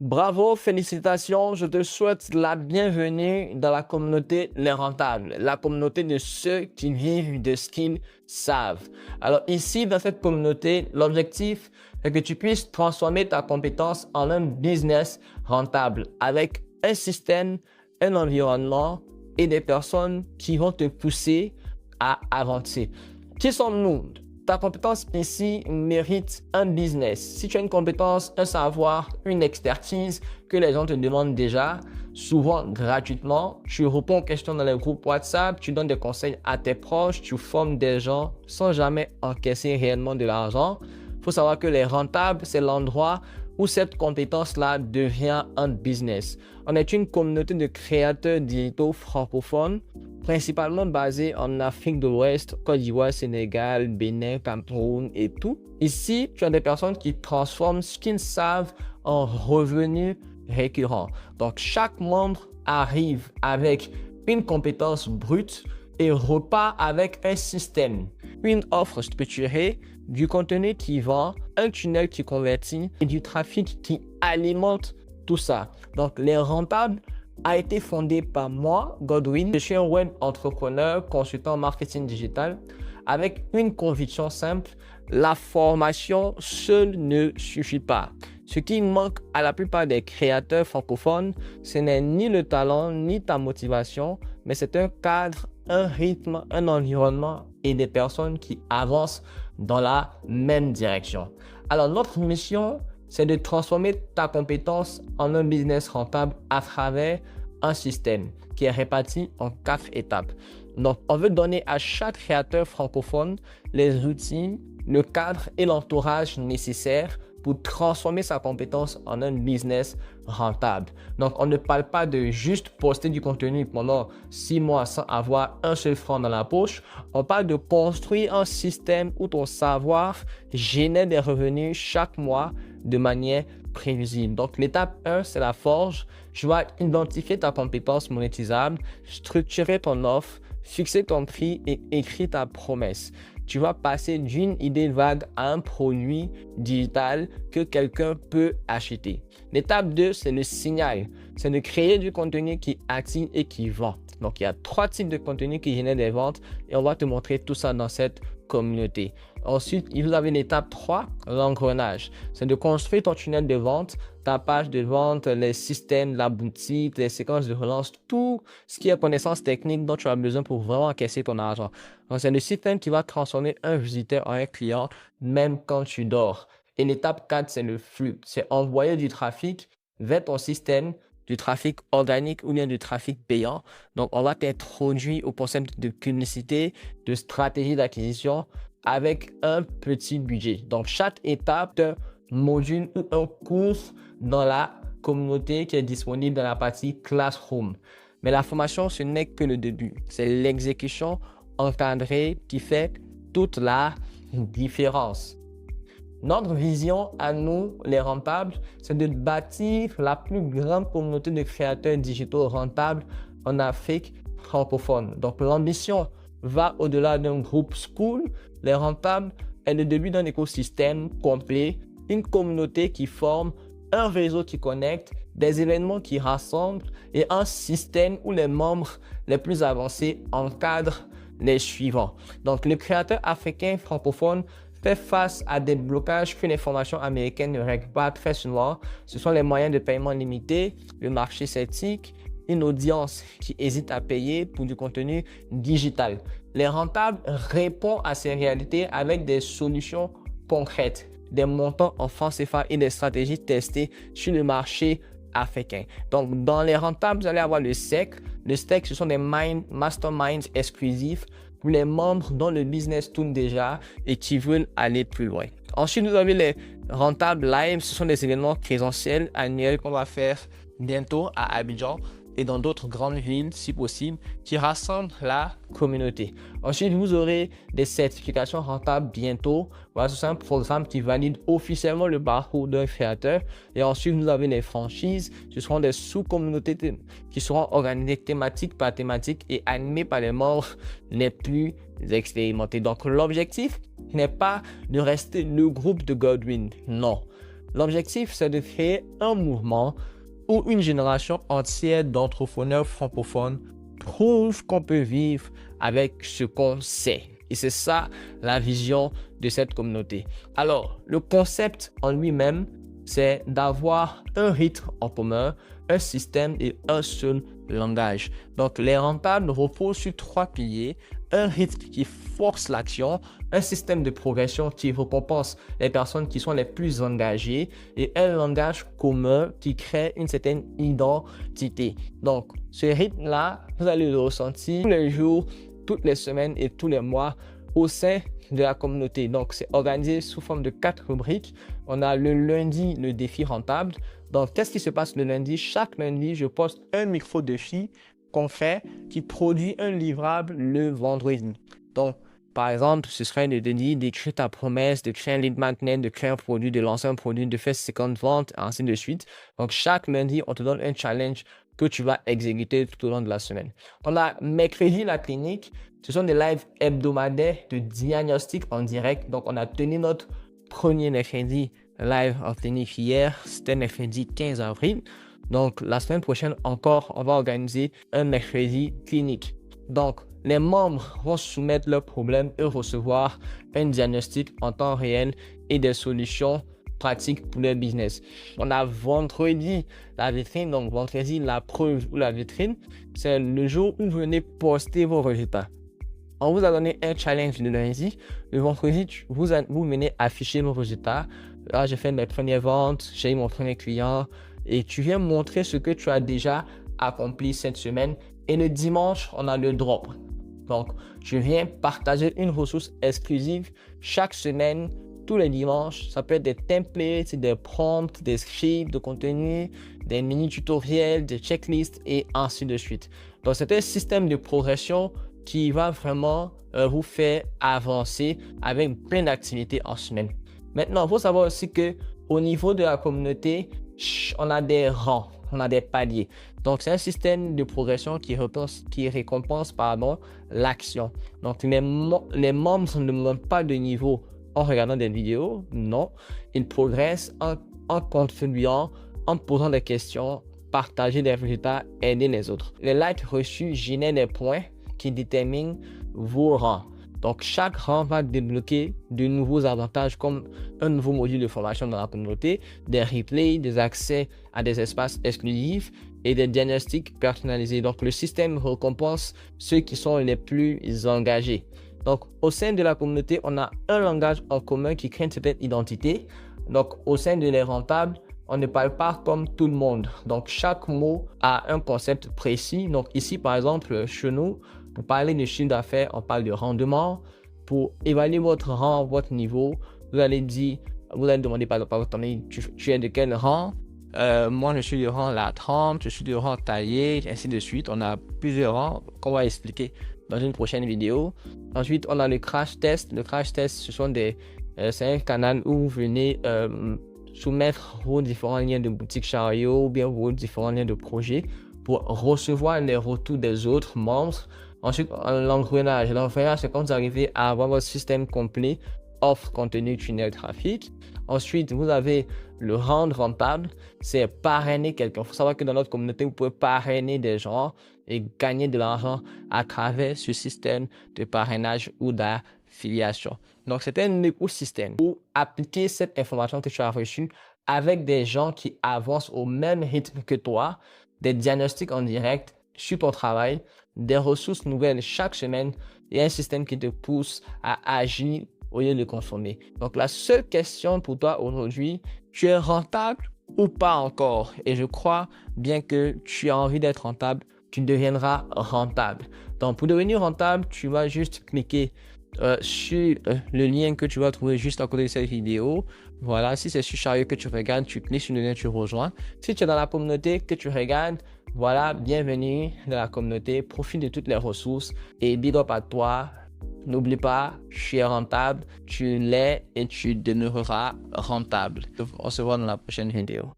Bravo, félicitations, je te souhaite la bienvenue dans la communauté Les Rentables, la communauté de ceux qui vivent de ce qu'ils savent. Alors ici, dans cette communauté, l'objectif est que tu puisses transformer ta compétence en un business rentable avec un système, un environnement et des personnes qui vont te pousser à avancer. Qui sommes-nous? Ta compétence ici mérite un business. Si tu as une compétence, un savoir, une expertise que les gens te demandent déjà, souvent gratuitement, tu réponds aux questions dans les groupes WhatsApp, tu donnes des conseils à tes proches, tu formes des gens sans jamais encaisser réellement de l'argent. Il faut savoir que les rentables, c'est l'endroit où cette compétence-là devient un business. On est une communauté de créateurs digitaux francophones, principalement basés en Afrique de l'Ouest, Côte d'Ivoire, Sénégal, Bénin, Cameroun et tout. Ici, tu as des personnes qui transforment ce qu'ils savent en revenus récurrents. Donc, chaque membre arrive avec une compétence brute et repart avec un système, une offre structurée, du contenu qui vend, un tunnel qui convertit et du trafic qui alimente tout ça. Donc, Les Rentables a été fondé par moi, Godwin. Je suis un web entrepreneur, consultant marketing digital, avec une conviction simple: la formation seule ne suffit pas. Ce qui manque à la plupart des créateurs francophones, ce n'est ni le talent, ni ta motivation, mais c'est un cadre, un rythme, un environnement et des personnes qui avancent dans la même direction. Alors, notre mission, c'est de transformer ta compétence en un business rentable à travers un système qui est réparti en 4 étapes. Donc, on veut donner à chaque créateur francophone les outils, le cadre et l'entourage nécessaires pour transformer sa compétence en un business rentable. Donc, on ne parle pas de juste poster du contenu pendant 6 mois sans avoir un seul franc dans la poche. On parle de construire un système où ton savoir génère des revenus chaque mois de manière prévisible. Donc, l'étape 1, c'est la forge. Tu vas identifier ta compétence monétisable, structurer ton offre, fixer ton prix et écrire ta promesse. Tu vas passer d'une idée vague à un produit digital que quelqu'un peut acheter. L'étape 2, c'est le signal. C'est de créer du contenu qui attire et qui vend. Donc, il y a 3 types de contenu qui génèrent des ventes et on va te montrer tout ça dans cette communauté. Ensuite, vous avez l'étape 3, l'engrenage. C'est de construire ton tunnel de vente, ta page de vente, les systèmes, la boutique, les séquences de relance, tout ce qui est connaissance technique dont tu as besoin pour vraiment encaisser ton argent. Donc, c'est le système qui va transformer un visiteur en un client même quand tu dors. Et l'étape 4, c'est le flux. C'est envoyer du trafic vers ton système, du trafic organique ou bien du trafic payant. Donc, on va t'introduire au concept de publicité, de stratégie d'acquisition avec un petit budget. Donc, chaque étape d'un module ou un cours dans la communauté qui est disponible dans la partie Classroom. Mais la formation, ce n'est que le début. C'est l'exécution encadrée qui fait toute la différence. Notre vision à nous, les rentables, c'est de bâtir la plus grande communauté de créateurs digitaux rentables en Afrique francophone. Donc, l'ambition va au-delà d'un groupe school. Les rentables est le début d'un écosystème complet, une communauté qui forme, un réseau qui connecte, des événements qui rassemblent et un système où les membres les plus avancés encadrent les suivants. Donc, le créateur africain francophone fait face à des blocages que les formations américaines ne règlent pas très souvent. Ce sont les moyens de paiement limités, le marché sceptique, une audience qui hésite à payer pour du contenu digital. Les rentables répondent à ces réalités avec des solutions concrètes, des montants en francs CFA et des stratégies testées sur le marché africain. Donc, dans les rentables, vous allez avoir le SEC. Le SEC, ce sont des masterminds exclusifs pour les membres dont le business tourne déjà et qui veulent aller plus loin. Ensuite, vous avez les rentables live. Ce sont des événements présentiels annuels qu'on va faire bientôt à Abidjan et dans d'autres grandes villes, si possible, qui rassemblent la communauté. Ensuite, vous aurez des certifications rentables bientôt. Voilà, c'est un programme qui valide officiellement le parcours d'un créateur. Et ensuite, vous avez les franchises. Ce seront des sous-communautés qui seront organisées thématique par thématique et animées par les membres les plus expérimentés. Donc, l'objectif n'est pas de rester le groupe de Godwin. Non. L'objectif, c'est de créer un mouvement où une génération entière d'entrepreneurs francophones prouve qu'on peut vivre avec ce qu'on sait. Et c'est ça la vision de cette communauté. Alors, le concept en lui-même, c'est d'avoir un rythme en commun, un système et un seul langage. Donc, les rentables reposent sur 3 piliers: un rythme qui force l'action, un système de progression qui récompense les personnes qui sont les plus engagées et un langage commun qui crée une certaine identité. Donc, ce rythme-là, vous allez le ressentir tous les jours, toutes les semaines et tous les mois au sein de la communauté. Donc, c'est organisé sous forme de 4 rubriques. On a le lundi, le défi rentable. Donc, qu'est-ce qui se passe le lundi? Chaque lundi, je poste un micro-défi qu'on fait qui produit un livrable le vendredi. Donc, par exemple, ce serait de dire d'écrire ta promesse, de créer un lead magnet, de créer un produit, de lancer un produit, de faire 50 ventes, ainsi de suite. Donc, chaque lundi, on te donne un challenge que tu vas exécuter tout au long de la semaine. On a mercredi la clinique. Ce sont des lives hebdomadaires de diagnostic en direct. Donc, on a tenu notre premier mercredi live en clinique hier. C'était mercredi 15 avril. Donc, la semaine prochaine encore, on va organiser un mercredi clinique. Donc, les membres vont soumettre leurs problèmes et recevoir un diagnostic en temps réel et des solutions pratiques pour leur business. On a vendredi la vitrine. Donc, vendredi, la preuve ou la vitrine, c'est le jour où vous venez poster vos résultats. On vous a donné un challenge le lundi. Le vendredi, vous venez afficher vos résultats. Là, j'ai fait mes premières ventes, j'ai eu mon premier client et tu viens montrer ce que tu as déjà accompli cette semaine. Et le dimanche, on a le drop. Donc, je viens partager une ressource exclusive chaque semaine, tous les dimanches. Ça peut être des templates, des prompts, des scripts de contenu, des mini-tutoriels, des checklists et ainsi de suite. Donc, c'est un système de progression qui va vraiment vous faire avancer avec plein d'activités en semaine. Maintenant, il faut savoir aussi qu'au niveau de la communauté, on a des rangs, on a des paliers. Donc, c'est un système de progression qui récompense l'action. Donc, les membres ne montent pas de niveau en regardant des vidéos, non. Ils progressent en contribuant, en posant des questions, partager des résultats, aider les autres. Les likes reçus génèrent des points qui déterminent vos rangs. Donc, chaque rang va débloquer de nouveaux avantages comme un nouveau module de formation dans la communauté, des replays, des accès à des espaces exclusifs et des diagnostics personnalisés. Donc, le système récompense ceux qui sont les plus engagés. Donc, au sein de la communauté, on a un langage en commun qui crée une certaine identité. Donc, au sein de les rentables, on ne parle pas comme tout le monde. Donc, chaque mot a un concept précis. Donc, ici, par exemple, chez nous, pour parler de chiffre d'affaires, on parle de rendement. Pour évaluer votre rang, votre niveau, vous allez demander par exemple, tu es de quel rang? Moi, je suis du rang la 30, je suis du rang taillé, ainsi de suite. On a plusieurs rangs qu'on va expliquer dans une prochaine vidéo. Ensuite, on a le crash test. Le crash test, c'est un canal où vous venez soumettre vos différents liens de boutique Chariot ou bien vos différents liens de projet pour recevoir les retours des autres membres. Ensuite, l'engrenage. L'engrenage, c'est quand vous arrivez à avoir votre système complet, offre, contenu, tunnel, trafic. Ensuite, vous avez le rendre rentable, c'est parrainer quelqu'un. Il faut savoir que dans notre communauté, vous pouvez parrainer des gens et gagner de l'argent à travers ce système de parrainage ou d'affiliation. Donc, c'est un écosystème pour appliquer cette information que tu as reçue avec des gens qui avancent au même rythme que toi, des diagnostics en direct sur ton travail, des ressources nouvelles chaque semaine et un système qui te pousse à agir au lieu de consommer. Donc, la seule question pour toi aujourd'hui, tu es rentable ou pas encore? Et je crois bien que tu as envie d'être rentable, tu deviendras rentable. Donc, pour devenir rentable, tu vas juste cliquer sur le lien que tu vas trouver juste à côté de cette vidéo. Voilà, si c'est sur Chariot que tu regardes, tu cliques sur le lien, tu rejoins. Si tu es dans la communauté que tu regardes, voilà, bienvenue dans la communauté. Profite de toutes les ressources et big up à toi. N'oublie pas, tu es rentable, tu l'es et tu demeureras rentable. On se voit dans la prochaine vidéo.